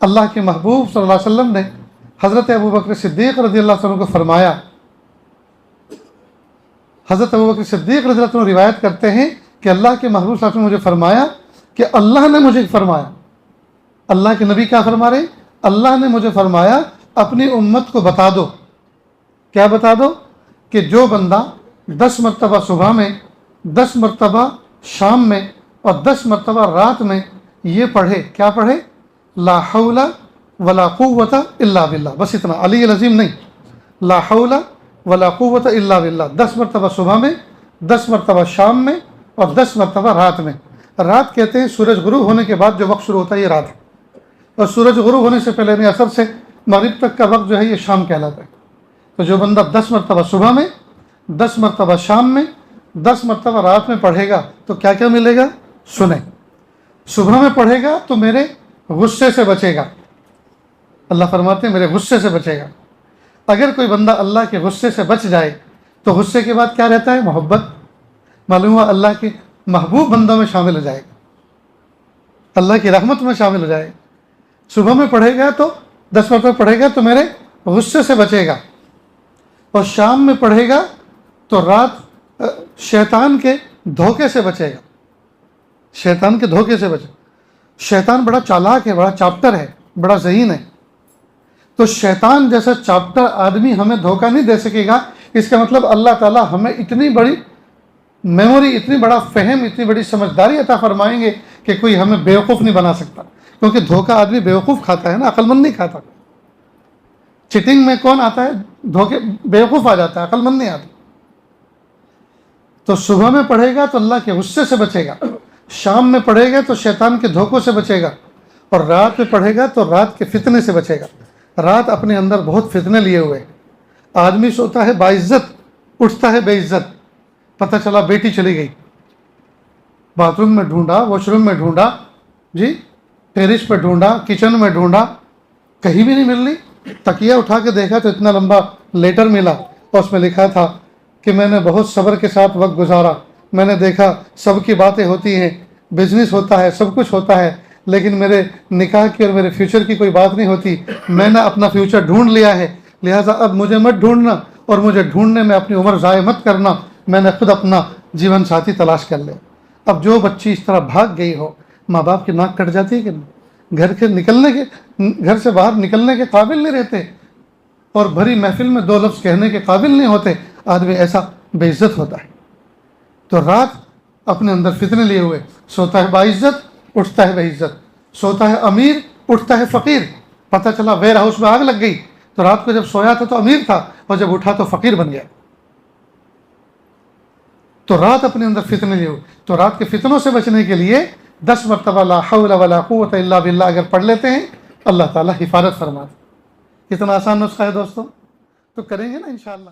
اللہ کے محبوب صلی اللہ علیہ وسلم نے حضرت ابوبکر صدیق رضی اللہ عنہ کو فرمایا، حضرت ابوبکر صدیق رضی اللہ عنہ روایت کرتے ہیں کہ اللہ کے محبوب صلی اللہ علیہ وسلم نے مجھے فرمایا کہ اللہ نے مجھے فرمایا، اللہ کے نبی کیا فرما رہے ہیں؟ اللہ نے مجھے فرمایا اپنی امت کو بتا دو، کیا بتا دو؟ کہ جو بندہ 10 مرتبہ صبح میں، 10 مرتبہ شام میں اور 10 مرتبہ رات میں یہ پڑھے، کیا پڑھے؟ لا حول ولا قوت الا باللہ، بس اتنا، علی العظیم نہیں، لا حول ولا قوت الا باللہ، 10 مرتبہ صبح میں، 10 مرتبہ شام میں اور 10 مرتبہ رات میں۔ رات کہتے ہیں سورج غروب ہونے کے بعد جو وقت شروع ہوتا ہے یہ رات ہے، اور سورج غروب ہونے سے پہلے عصر سے مغرب تک کا وقت جو ہے یہ شام کہلاتا ہے۔ تو جو بندہ 10 مرتبہ صبح میں، 10 مرتبہ شام میں، 10 مرتبہ رات میں پڑھے گا تو کیا کیا ملے گا؟ سنیں، صبح میں پڑھے گا تو میرے غصے سے بچے گا، اللہ فرماتے ہیں میرے غصے سے بچے گا۔ اگر کوئی بندہ اللہ کے غصے سے بچ جائے تو غصے کے بعد کیا رہتا ہے؟ محبت۔ معلوم ہوا اللہ کے محبوب بندوں میں شامل ہو جائے گا، اللہ کی رحمت میں شامل ہو جائے گا۔ صبح میں پڑھے گا تو 10 مرتبہ پڑھے گا تو میرے غصے سے بچے گا، اور شام میں پڑھے گا تو رات شیطان کے دھوکے سے بچے گا، شیطان کے دھوکے سے بچے۔ شیطان بڑا چالاک ہے، بڑا چاپٹر ہے، بڑا ذہین ہے، تو شیطان جیسا چاپٹر آدمی ہمیں دھوکہ نہیں دے سکے گا۔ اس کا مطلب اللہ تعالیٰ ہمیں اتنی بڑی میموری، اتنی بڑا فہم، اتنی بڑی سمجھداری عطا فرمائیں گے کہ کوئی ہمیں بیوقوف نہیں بنا سکتا، کیونکہ دھوکہ آدمی بیوقوف کھاتا ہے نا، عقل مند نہیں کھاتا۔ چیٹنگ میں کون آتا ہے؟ دھوکے بیوقوف آ جاتا ہے، عقل مند نہیں آتا۔ تو صبح میں پڑھے گا تو اللہ کے غصے سے بچے گا، شام میں پڑھے گا تو شیطان کے دھوکوں سے بچے گا، اور رات میں پڑھے گا تو رات کے فتنے سے بچے گا۔ رات اپنے اندر بہت فتنے لیے ہوئے، آدمی سوتا ہے باعزت، اٹھتا ہے بے عزت، پتہ چلا بیٹی چلی گئی، باتھ روم میں ڈھونڈا، واش روم میں ڈھونڈا، جی ٹیرس پہ ڈھونڈا، کچن میں ڈھونڈا، کہیں بھی نہیں مل رہی۔ تکیہ اٹھا کے دیکھا تو اتنا لمبا لیٹر ملا، اور اس میں لکھا تھا کہ میں نے بہت صبر کے ساتھ وقت گزارا، میں نے دیکھا سب کی باتیں ہوتی ہیں، بزنس ہوتا ہے، سب کچھ ہوتا ہے، لیکن میرے نکاح کی اور میرے فیوچر کی کوئی بات نہیں ہوتی، میں نے اپنا فیوچر ڈھونڈ لیا ہے، لہٰذا اب مجھے مت ڈھونڈنا، اور مجھے ڈھونڈنے میں اپنی عمر ضائع مت کرنا، میں نے خود اپنا جیون ساتھی تلاش کر لیا۔ اب جو بچی اس طرح بھاگ گئی ہو، ماں باپ کی ناک کٹ جاتی ہے کہ نہیں؟ گھر سے باہر نکلنے کے قابل نہیں رہتے، اور بھری محفل میں 2 لفظ کہنے کے قابل نہیں ہوتے، آدمی ایسا بے عزت ہوتا ہے۔ تو رات اپنے اندر فتنے لیے ہوئے، سوتا ہے باعزت، اٹھتا ہے بے عزت، سوتا ہے امیر، اٹھتا ہے فقیر۔ پتہ چلا ویئر ہاؤس میں آگ لگ گئی، تو رات کو جب سویا تھا تو امیر تھا، اور جب اٹھا تو فقیر بن گیا۔ تو رات اپنے اندر فتنے لیے ہوئے، تو رات کے فتنوں سے بچنے کے لیے 10 مرتبہ لا حول ولا قوت الا باللہ اگر پڑھ لیتے ہیں، اللہ تعالیٰ حفاظت فرماتے۔ کتنا آسان نسخہ ہے دوستوں، تو کریں گے نا انشاءاللہ۔